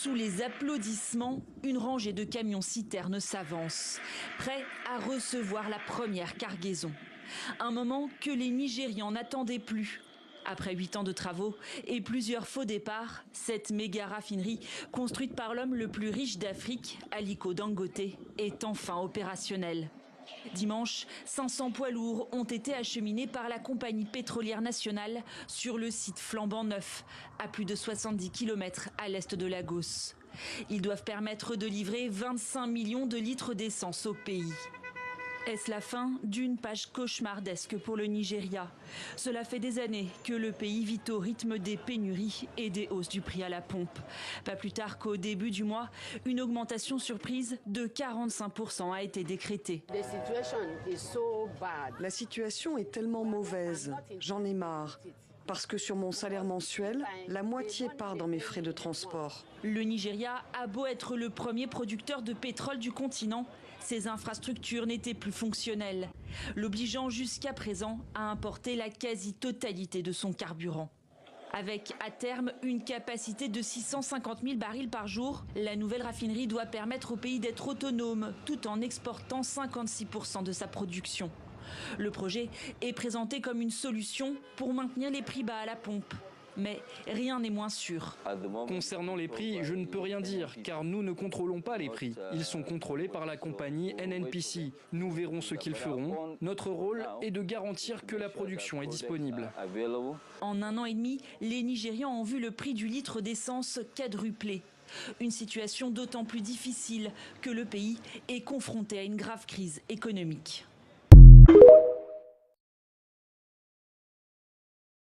Sous les applaudissements, une rangée de camions-citernes s'avance, prêts à recevoir la première cargaison. Un moment que les Nigérians n'attendaient plus. Après 8 ans de travaux et plusieurs faux départs, cette méga raffinerie, construite par l'homme le plus riche d'Afrique, Aliko Dangote, est enfin opérationnelle. Dimanche, 500 poids lourds ont été acheminés par la compagnie pétrolière nationale sur le site flambant neuf, à plus de 70 km à l'est de Lagos. Ils doivent permettre de livrer 25 millions de litres d'essence au pays. Est-ce la fin d'une page cauchemardesque pour le Nigeria? Cela fait des années que le pays vit au rythme des pénuries et des hausses du prix à la pompe. Pas plus tard qu'au début du mois, une augmentation surprise de 45% a été décrétée. La situation est tellement mauvaise, j'en ai marre. Parce que sur mon salaire mensuel, la moitié part dans mes frais de transport. Le Nigeria a beau être le premier producteur de pétrole du continent, ses infrastructures n'étaient plus fonctionnelles, l'obligeant jusqu'à présent à importer la quasi-totalité de son carburant. Avec à terme une capacité de 650 000 barils par jour, la nouvelle raffinerie doit permettre au pays d'être autonome tout en exportant 56% de sa production. Le projet est présenté comme une solution pour maintenir les prix bas à la pompe. Mais rien n'est moins sûr. Concernant les prix, je ne peux rien dire, car nous ne contrôlons pas les prix. Ils sont contrôlés par la compagnie NNPC. Nous verrons ce qu'ils feront. Notre rôle est de garantir que la production est disponible. En 1 an et demi, les Nigérians ont vu le prix du litre d'essence quadrupler. Une situation d'autant plus difficile que le pays est confronté à une grave crise économique.